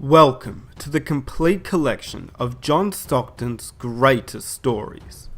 Welcome to the complete collection of John Stockton's greatest stories.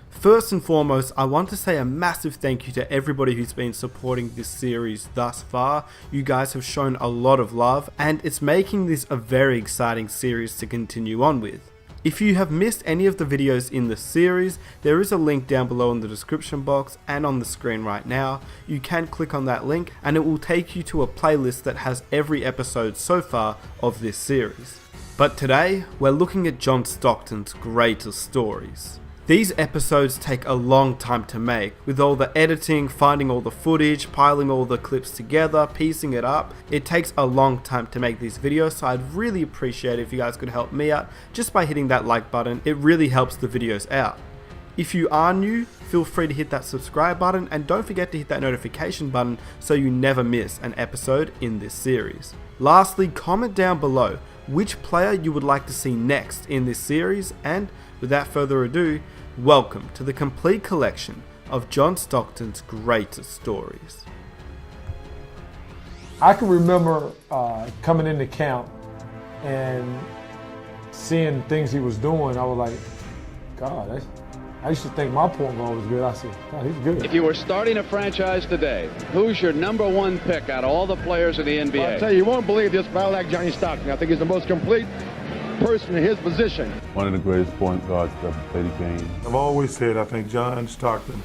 First and foremost, I want to say a massive thank you to everybody who's been supporting this series thus far. You guys have shown a lot of love, and it's making this a very exciting series to continue on with. If you have missed any of the videos in the series, there is a link down below in the description box and on the screen right now. You can click on that link and it will take you to a playlist that has every episode so far of this series. But today, we're looking at John Stockton's greatest stories. These episodes take a long time to make, with all the editing, finding all the footage, piling all the clips together, piecing it up. It takes a long time to make these videos, so I'd really appreciate it if you guys could help me out just by hitting that like button. It really helps the videos out. If you are new, feel free to hit that subscribe button and don't forget to hit that notification button so you never miss an episode in this series. Lastly, comment down below which player you would like to see next in this series, and without further ado, welcome to the complete collection of John Stockton's greatest stories. I can remember coming into camp and seeing things he was doing. I was like, God, I used to think my point guard was good. I said, God, he's good. If you were starting a franchise today, who's your number one pick out of all the players in the NBA? Well, I'll tell you, you won't believe this, but I like Johnny Stockton. I think he's the most complete person in his position. One of the greatest point guards to ever play the game. I've always said I think John Stockton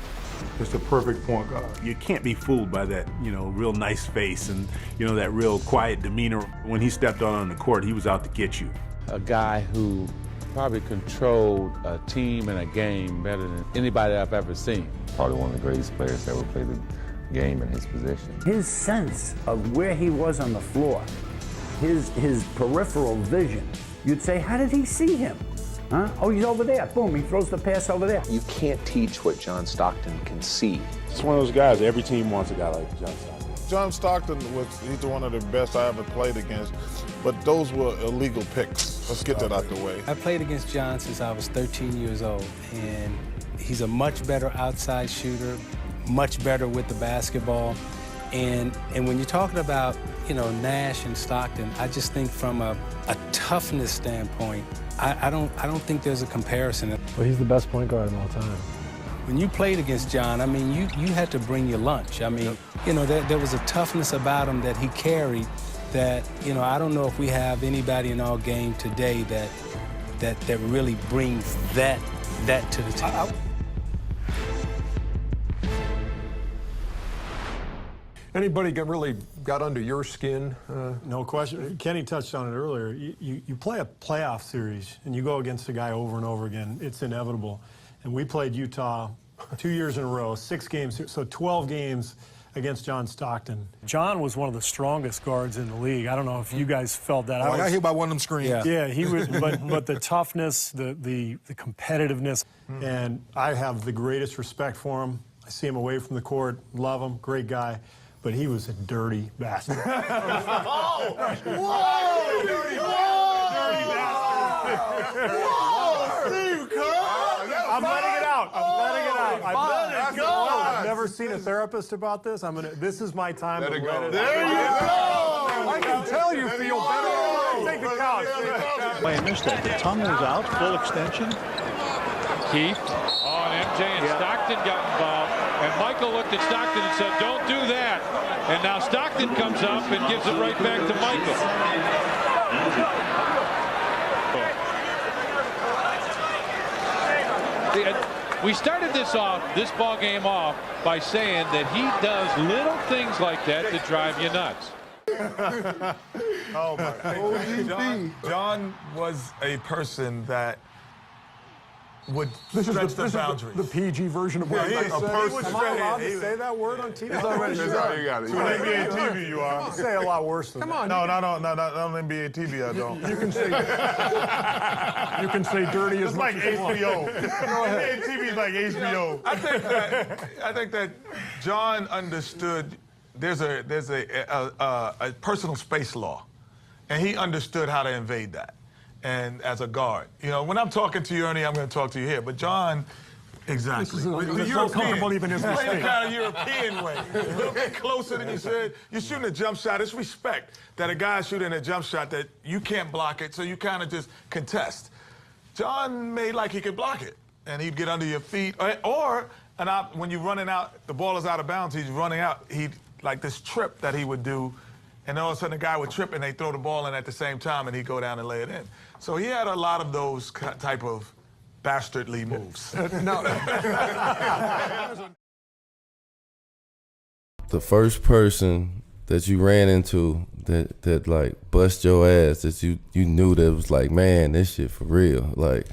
is the perfect point guard. You can't be fooled by that, real nice face and, that real quiet demeanor. When he stepped on the court, he was out to get you. A guy who probably controlled a team and a game better than anybody I've ever seen. Probably one of the greatest players to ever play the game in his position. His sense of where he was on the floor, his peripheral vision, you'd say, how did he see him? Huh? Oh, he's over there. Boom, he throws the pass over there. You can't teach what John Stockton can see. It's one of those guys, every team wants a guy like John Stockton. John Stockton he's one of the best I ever played against, but those were illegal picks. Let's get that out the way. I played against John since I was 13 years old, and he's a much better outside shooter, much better with the basketball. And when you're talking about, Nash and Stockton, I just think from a toughness standpoint, I don't think there's a comparison. Well, he's the best point guard of all time. When you played against John, I mean, you had to bring your lunch. I mean, there was a toughness about him that he carried that, I don't know if we have anybody in our game today that really brings that to the table. Anybody really got under your skin? No question. Kenny touched on it earlier. You play a playoff series and you go against a guy over and over again. It's inevitable. And we played Utah 2 years in a row, 6 games, so 12 games against John Stockton. John was one of the strongest guards in the league. I don't know if you guys felt that. I got hit by one of them screens. Yeah, he was, but the toughness, the competitiveness, and I have the greatest respect for him. I see him away from the court, love him, great guy. But he was a dirty bastard. Whoa! Dirty bastard. Whoa, Steve Kerr! I'm letting it out. I've never seen a therapist about this. This is my time to let it out. There you go! I can tell you feel better. Take the couch. Playing this day. The tongue is out, full extension. Keith. Oh, and MJ and Stockton got involved. And Michael looked at Stockton and said, don't do that. And now Stockton comes up and gives it right back to Michael. We started this ball game off by saying that he does little things like that to drive you nuts. Oh, my God. John was a person that would stretch the boundaries. The PG version of what I said. Am I allowed to say that word on TV? It's already you got it. On NBA TV, you are. You say a lot worse than that. Come on. No, on NBA TV, I don't. You can say dirty as much as you want. It's like HBO. NBA TV is like HBO. I think that John understood there's a personal space law, and he understood how to invade that. And as a guard, when I'm talking to you, Ernie, I'm going to talk to you here. But John Exactly. He's so comfortable even his Playing mistake. the kind of European way. A little bit closer than you said. You're shooting a jump shot. It's respect that a guy's shooting a jump shot that you can't block it, so you kind of just contest. John made like he could block it, and he'd get under your feet. When you're running out, the ball is out of bounds, he's running out. He'd like this trip that he would do, and all of a sudden the guy would trip and they throw the ball in at the same time, and he'd go down and lay it in. So he had a lot of those type of bastardly moves. The first person that you ran into that like bust your ass, that you knew that was like, man, this shit for real. Like,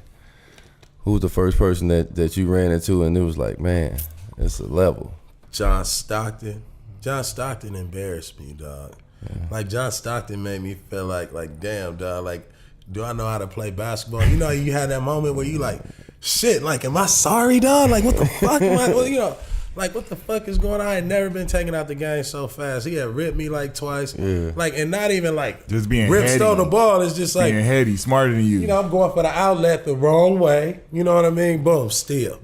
who was the first person that you ran into and it was like, man, it's a level? John Stockton. John Stockton embarrassed me, dog. Yeah. Like, John Stockton made me feel like, damn, dog, like, do I know how to play basketball? You know, you had that moment where you like, shit, like, am I sorry, dog? Like, what the fuck am I, well, you know, like, what the fuck is going on? I had never been taken out the game so fast. He had ripped me like twice. Yeah. Like, and not even like just being ripped heady. on the ball. It's just like being heady, smarter than you. You know, I'm going for the outlet the wrong way. You know what I mean? Boom, steal.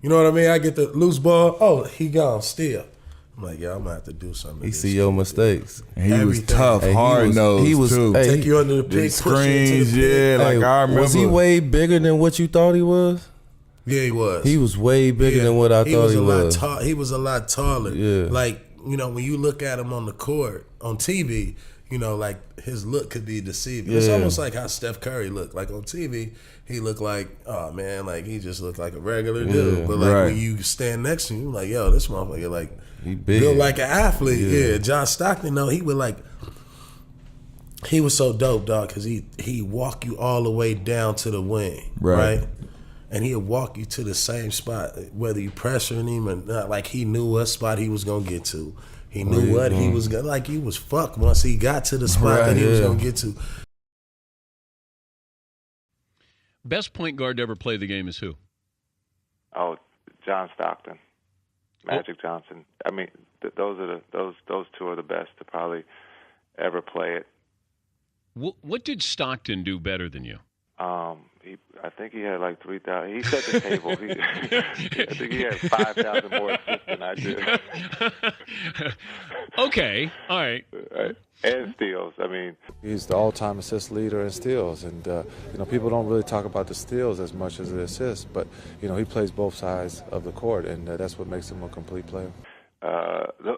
You know what I mean? I get the loose ball. Oh, he gone, steal. I'm like, yo, I'm gonna have to do something. He see your mistakes. And he was tough, hard nosed. He was too. Take you under the pick, screens, yeah. Like, I remember. Was he way bigger than what you thought he was? Yeah, he was. He was way bigger than what I thought he was. He was a lot taller. Yeah. Like, you know, when you look at him on the court, on TV, you know, like, his look could be deceiving. Yeah. It's almost like how Steph Curry looked. Like, on TV, he looked like, oh, man, like, he just looked like a regular dude. But, like, when you stand next to him, you're like, yo, this motherfucker, like, he big. Built like an athlete. Yeah. John Stockton, though, he would, like, he was so dope, dog, because he walk you all the way down to the wing, right? And he'll walk you to the same spot, whether you pressuring him or not. Like, he knew what spot he was going to get to. He knew what he was going to, like, he was fucked once he got to the spot that he was going to get to. Best point guard to ever play the game is who? Oh, John Stockton, Magic Johnson. I mean, those two are the best to probably ever play it. What did Stockton do better than you? I think he had like 3,000. He set the table. I think he had 5,000 more assists than I did. Okay, all right. And steals. I mean, he's the all-time assist leader in steals, and you know, people don't really talk about the steals as much as the assists. But you know, he plays both sides of the court, and that's what makes him a complete player.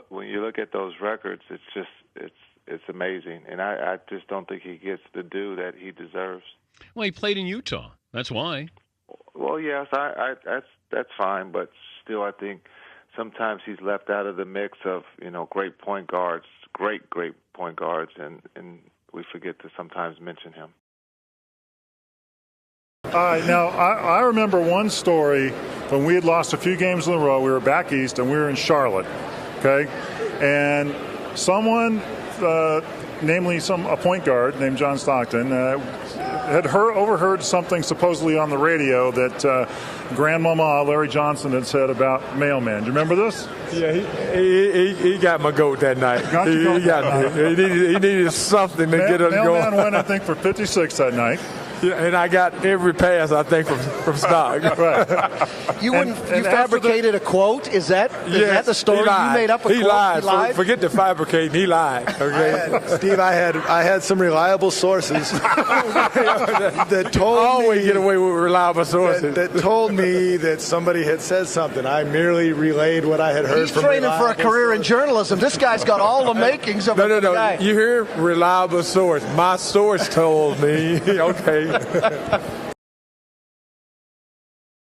When you look at those records, it's amazing, and I just don't think he gets the due that he deserves. Well, he played in Utah. That's why. Well, yes, that's fine, but still, I think sometimes he's left out of the mix of, you know, great point guards, great point guards, and we forget to sometimes mention him. Now, I remember one story when we had lost a few games in a row. We were back east, and we were in Charlotte, okay? And someone, namely a point guard named John Stockton, had overheard something supposedly on the radio that Grandmama Larry Johnson had said about Mailman. Do you remember this? Yeah, he got my goat that night. He needed something to get us going. Mailman went, I think, for 56 that night. Yeah, and I got every pass, I think, from Stock. Right. You fabricated a quote? Is that the story? You made up a quote? He lied. Forget the fabricating. He lied. Okay. Steve, I had some reliable sources that told always get away with reliable sources. That told me that somebody had said something. I merely relayed what I had heard. He's training for a career in journalism. This guy's got all the makings of a guy. You hear? Reliable source. My source told me. Okay.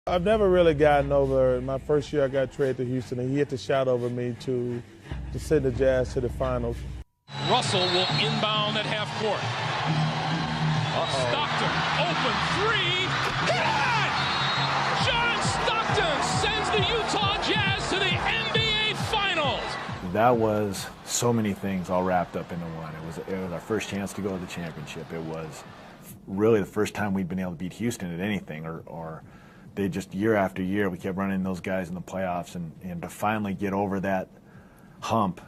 I've never really gotten over my first year I got traded to Houston, and he hit the shot over me to send the Jazz to the finals. Russell will inbound at half court. Stockton, open three. Hit it! John Stockton sends the Utah Jazz to the NBA Finals. That was so many things all wrapped up into one. It was our first chance to go to the championship. It was really the first time we'd been able to beat Houston at anything, or they just year after year we kept running those guys in the playoffs, and to finally get over that hump.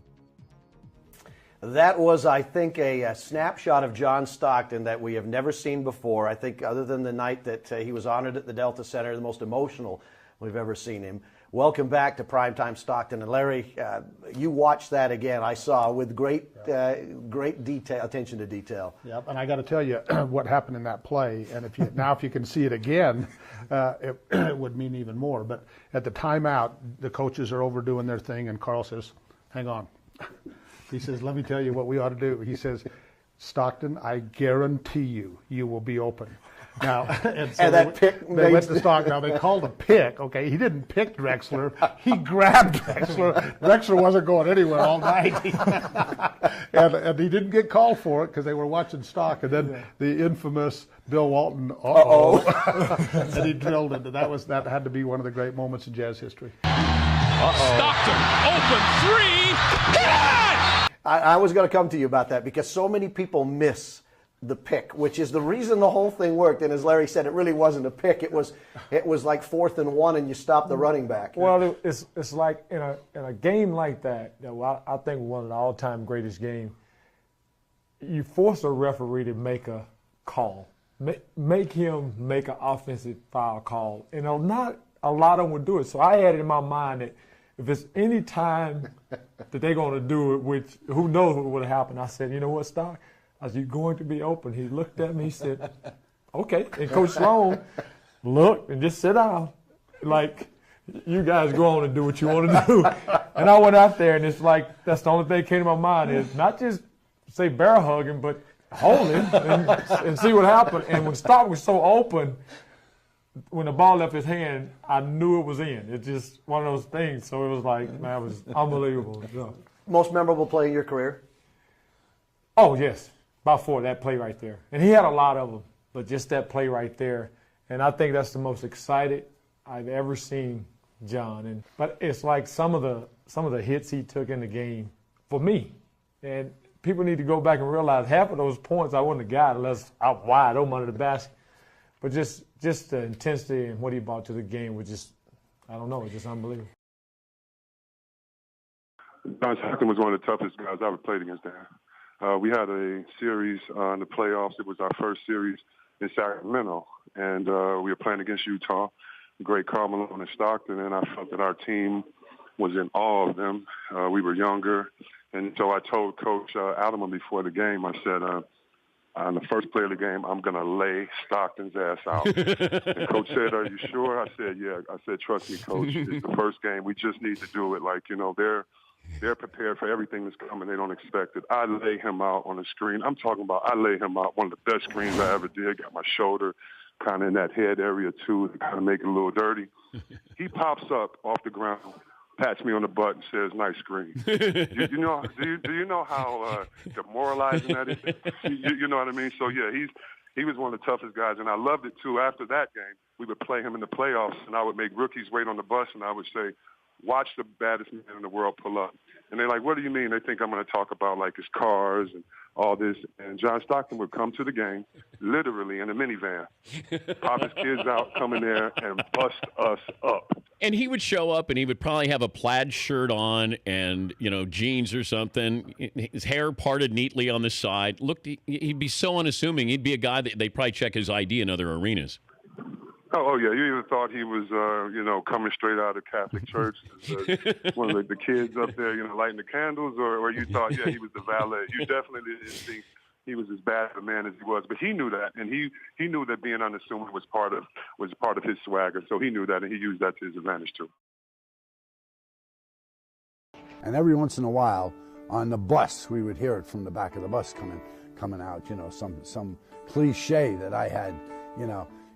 That was, I think, a snapshot of John Stockton that we have never seen before. I think other than the night that he was honored at the Delta Center, the most emotional we've ever seen him. Welcome back to Primetime Stockton. And Larry, you watched that again, I saw, with great detail, attention to detail. Yep, and I got to tell you what happened in that play. And if you can see it again, it would mean even more. But at the timeout, the coaches are overdoing their thing, and Carl says, "Hang on." He says, "Let me tell you what we ought to do." He says, "Stockton, I guarantee you will be open." Now, and so they went to Stockton. Now, they called a pick. Okay, he didn't pick Drexler. He grabbed Drexler. Drexler wasn't going anywhere all night. and he didn't get called for it because they were watching Stock. And then the infamous Bill Walton, and he drilled it. That had to be one of the great moments in Jazz history. Stockton, open three. Good! I was going to come to you about that because so many people miss the pick, which is the reason the whole thing worked. And as Larry said, it really wasn't a pick. It was like 4th and 1, and you stopped the running back. Well, it's like in a game like that I think one of the all-time greatest games. You force a referee to make a call, make him make an offensive foul call, and not a lot of them would do it. So I had it in my mind that if it's any time that they're going to do it, which who knows what would happen, I said, you know what, Stock? I said, "You're going to be open." He looked at me, he said, "Okay." And Coach Sloan looked and just sit down. Like, you guys go on and do what you want to do. And I went out there, and it's like, that's the only thing that came to my mind is not just say bear hug him, but hold him and see what happened. And when Stock was so open, when the ball left his hand, I knew it was in. It's just one of those things. So it was like, man, it was unbelievable. Yeah. Most memorable play in your career? Oh, yes. By 4, that play right there. And he had a lot of them, but just that play right there. And I think that's the most excited I've ever seen John. But it's like some of the hits he took in the game for me. And people need to go back and realize half of those points I wouldn't have got unless I was wide open under the basket. But just the intensity and what he brought to the game was just, I don't know, it's just unbelievable. John Stockton was one of the toughest guys I ever played against there. We had a series in the playoffs. It was our first series in Sacramento, and we were playing against Utah, great Karl Malone and Stockton, and I felt that our team was in awe of them. We were younger, and so I told Coach Alderman before the game, I said, on the first play of the game, I'm going to lay Stockton's ass out. And Coach said, "Are you sure?" I said, "Yeah." I said, "Trust me, Coach. It's the first game. We just need to do it. Like, they're prepared for everything that's coming. They don't expect it." I lay him out on the screen. I'm talking about I lay him out, one of the best screens I ever did. Got my shoulder kind of in that head area, too, to kind of make it a little dirty. He pops up off the ground, pats me on the butt, and says, "Nice screen." Do you know how demoralizing that is? You know what I mean? So, yeah, he was one of the toughest guys, and I loved it, too. After that game, we would play him in the playoffs, and I would make rookies wait on the bus, and I would say, "Watch the baddest man in the world pull up." And they're like, "What do you mean?" They think I'm going to talk about, like, his cars and all this. And John Stockton would come to the game, literally in a minivan, pop his kids out, come in there, and bust us up. And he would show up, and he would probably have a plaid shirt on and, jeans or something. His hair parted neatly on the side. He'd be so unassuming. He'd be a guy that they'd probably check his ID in other arenas. Oh, yeah. You even thought he was, coming straight out of Catholic church, one of the kids up there, lighting the candles, or you thought, yeah, he was the valet. You definitely didn't think he was as bad a man as he was, but he knew that, and he knew that being unassuming was part of his swagger. So he knew that, and he used that to his advantage too. And every once in a while, on the bus, we would hear it from the back of the bus coming out. Some cliche that I had,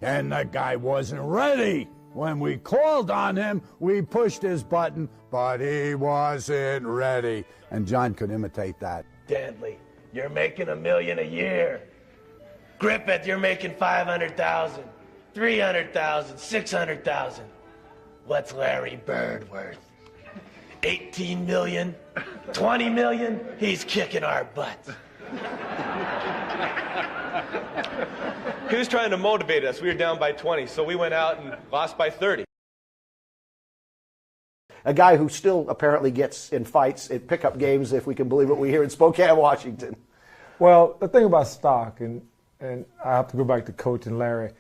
And that guy wasn't ready. When we called on him, we pushed his button, but he wasn't ready. And John could imitate that. Dantley, you're making $1 million a year. Griffith, you're making 500,000, 300,000, 600,000. What's Larry Bird worth? 18 million, 20 million? He's kicking our butts. He was trying to motivate us. We were down by 20, so we went out and lost by 30. A guy who still apparently gets in fights at pickup games, if we can believe what we hear in Spokane, Washington. Well, the thing about Stock, and I have to go back to Coach and Larry,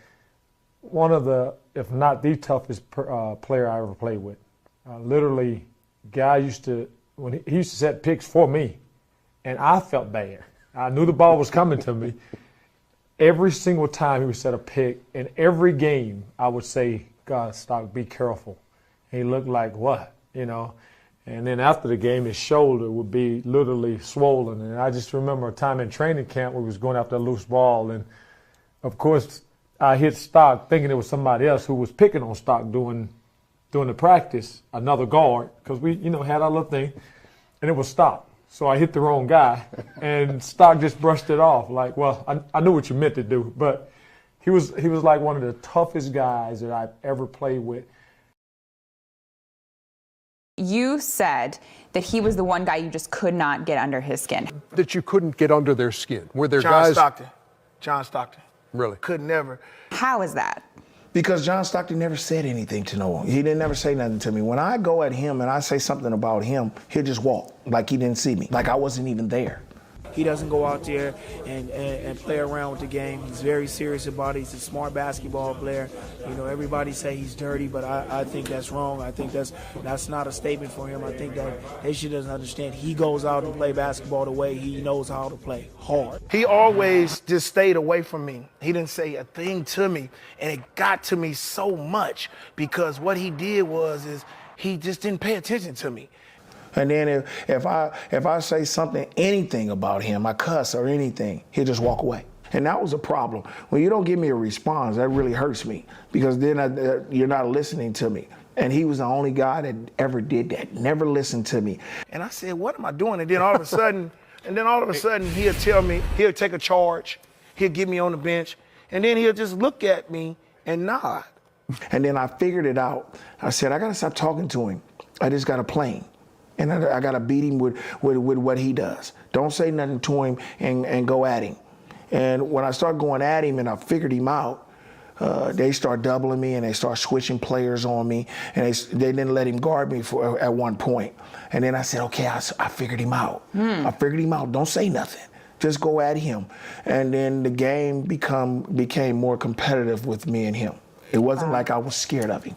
one of the, if not the toughest player I ever played with. Literally, guy used to, when he used to set picks for me, and I felt bad. I knew the ball was coming to me. Every single time he would set a pick, in every game, I would say, God, Stock, be careful. And he looked like, what, you know? And then after the game, his shoulder would be literally swollen. And I just remember a time in training camp where we was going after a loose ball. And, of course, I hit Stock thinking it was somebody else who was picking on Stock during the practice, another guard, because we, you know, had our little thing, and it was Stock. So I hit the wrong guy, and Stock just brushed it off. Like, well, I knew what you meant to do, but he was like one of the toughest guys that I've ever played with. You said that he was the one guy you just could not get under his skin. That you couldn't get under their skin. Were there John guys? Stockton. John Stockton. Really? Could never. How is that? Because John Stockton never said anything to no one. He didn't never say nothing to me. When I go at him and I say something about him, he'll just walk like he didn't see me, like I wasn't even there. He doesn't go out there and play around with the game. He's very serious about it. He's a smart basketball player. You know, everybody say he's dirty, but I think that's wrong. I think that's not a statement for him. I think that Haitian doesn't understand. He goes out and play basketball the way he knows how to play, hard. He always just stayed away from me. He didn't say a thing to me, and it got to me so much because what he did was he just didn't pay attention to me. And then if I say something, anything about him, I cuss or anything, he'll just walk away. And that was a problem. When you don't give me a response, that really hurts me because then you're not listening to me. And he was the only guy that ever did that, never listened to me. And I said, what am I doing? And then all of a sudden, he'll tell me, he'll take a charge, he'll get me on the bench, and then he'll just look at me and nod. And then I figured it out. I said, I gotta stop talking to him. I just gotta play him. And I got to beat him with what he does. Don't say nothing to him and go at him. And when I start going at him and I figured him out, they start doubling me and they start switching players on me. And they didn't let him guard me at one point. And then I said, okay, I figured him out. I figured him out. Don't say nothing. Just go at him. And then the game became more competitive with me and him. It wasn't like I was scared of him.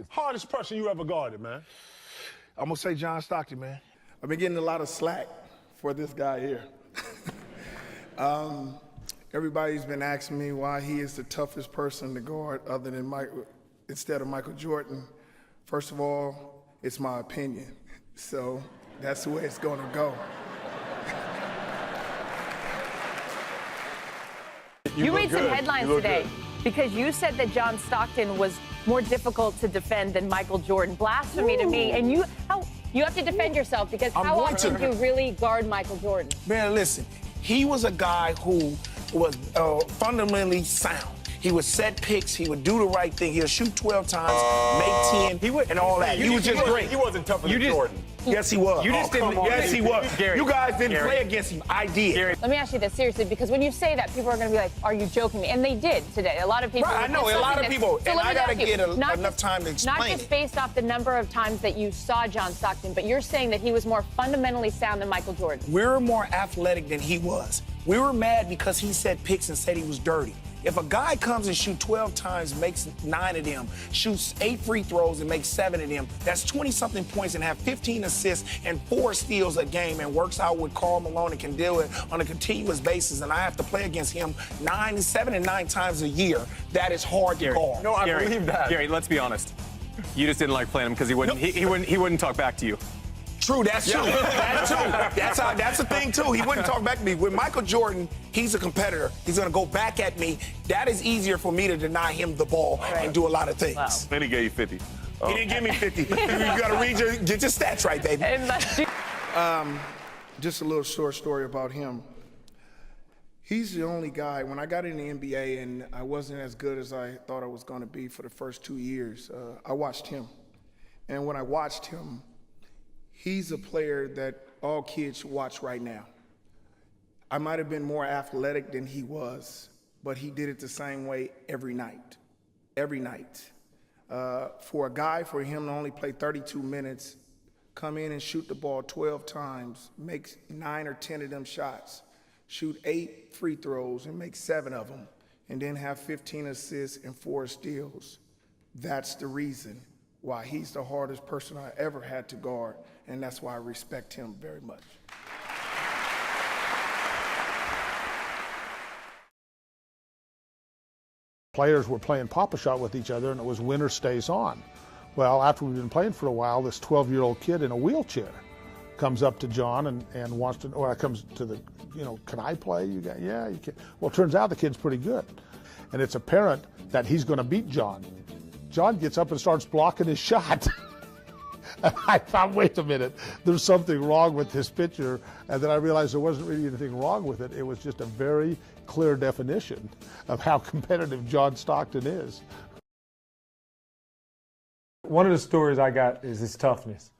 Hardest person you ever guarded, man? I'm going to say John Stockton, man. I've been getting a lot of slack for this guy here. Everybody's been asking me why he is the toughest person to guard other than instead of Michael Jordan. First of all, it's my opinion. So that's the way it's going to go. You made some headlines today because you said that John Stockton was more difficult to defend than Michael Jordan. Blasphemy to me. And you have to defend yourself because how often do you really guard Michael Jordan? Man, listen, he was a guy who was fundamentally sound. He would set picks. He would do the right thing. He'll shoot 12 times, make 10, and all that. He was just great. He wasn't tougher than Jordan. Yes, he was. You just didn't. Yes, he was. Gary, you guys didn't Gary, play against him. I did. Gary. Let me ask you this seriously, because when you say that, people are going to be like, are you joking me? And they did today. A lot of people. Right, I know. A lot of people. So and I got to get enough time to explain Not just based off the number of times that you saw John Stockton, but you're saying that he was more fundamentally sound than Michael Jordan. We were more athletic than he was. We were mad because he set picks and said he was dirty. If a guy comes and shoots 12 times, makes 9 of them, shoots 8 free throws and makes 7 of them, that's 20-something points and have 15 assists and 4 steals a game and works out with Karl Malone and can do it on a continuous basis, and I have to play against him 7 and 9 times a year, that is hard to guard. No, I believe that. Gary, let's be honest. You just didn't like playing him because he wouldn't talk back to you. True, that's true. That's true. That's the thing, too. He wouldn't talk back to me. With Michael Jordan, he's a competitor. He's going to go back at me. That is easier for me to deny him the ball and do a lot of things. Wow. Then he gave you 50. He didn't give me 50. You got to get your stats right, baby. Just a little short story about him. He's the only guy, when I got in the NBA and I wasn't as good as I thought I was going to be for the first 2 years, I watched him. And when I watched him, he's a player that all kids should watch right now. I might have been more athletic than he was, but he did it the same way every night. Every night. For a guy, for him to only play 32 minutes, come in and shoot the ball 12 times, make 9 or 10 of them shots, shoot 8 free throws and make 7 of them, and then have 15 assists and 4 steals. That's the reason why he's the hardest person I ever had to guard, and that's why I respect him very much. Players were playing Pop-A-Shot with each other, and it was winner stays on. Well, after we've been playing for a while, this 12-year-old kid in a wheelchair comes up to John and wants to, or comes to the, can I play? You got, yeah, you can. Well, it turns out the kid's pretty good. And it's apparent that he's going to beat John. John gets up and starts blocking his shot. And I thought, wait a minute, there's something wrong with this picture. And then I realized there wasn't really anything wrong with it. It was just a very clear definition of how competitive John Stockton is. One of the stories I got is his toughness.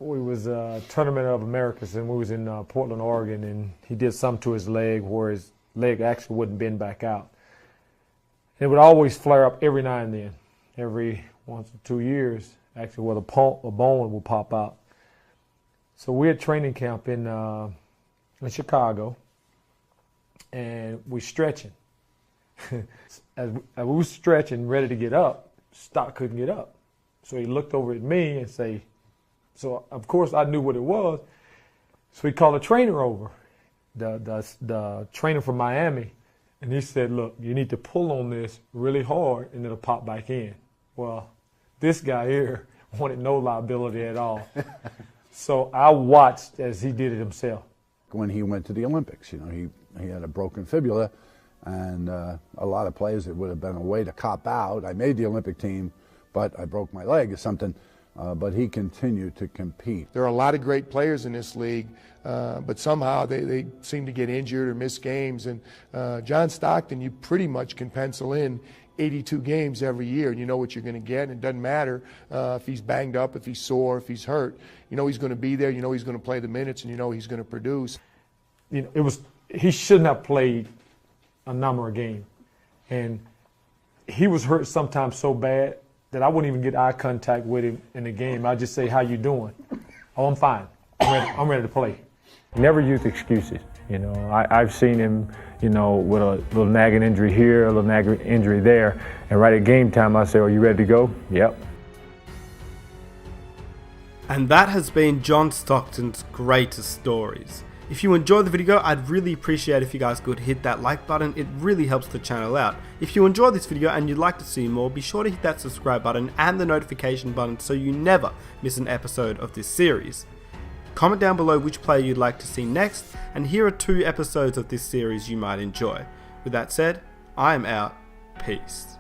We was a Tournament of Americas, and we was in Portland, Oregon, and he did something to his leg where his leg actually wouldn't bend back out. It would always flare up every now and then, every 1 or 2 years, actually, where a bone would pop out. So we had training camp in Chicago, and we stretching. As we were stretching, ready to get up, Stock couldn't get up. So he looked over at me and say, so of course I knew what it was. So he called a trainer over, the trainer from Miami, and he said, look, you need to pull on this really hard and it'll pop back in. Well, this guy here wanted no liability at all. So I watched as he did it himself. When he went to the Olympics, he had a broken fibula, and a lot of players, it would have been a way to cop out. I made the Olympic team, but I broke my leg or something. But he continued to compete. There are a lot of great players in this league, but somehow they seem to get injured or miss games. And John Stockton, you pretty much can pencil in 82 games every year, and you know what you're going to get. And it doesn't matter if he's banged up, if he's sore, if he's hurt. You know he's going to be there. You know he's going to play the minutes, and you know he's going to produce. He shouldn't have played a number of games, and he was hurt sometimes so bad that I wouldn't even get eye contact with him in the game. I'd just say, how you doing? Oh, I'm fine. I'm ready to play. Never use excuses. I've seen him, with a little nagging injury here, a little nagging injury there, and right at game time I say, are you ready to go? Yep. And that has been John Stockton's greatest stories. If you enjoyed the video, I'd really appreciate if you guys could hit that like button. It really helps the channel out. If you enjoyed this video and you'd like to see more, be sure to hit that subscribe button and the notification button so you never miss an episode of this series. Comment down below which player you'd like to see next, and here are 2 episodes of this series you might enjoy. With that said, I am out. Peace.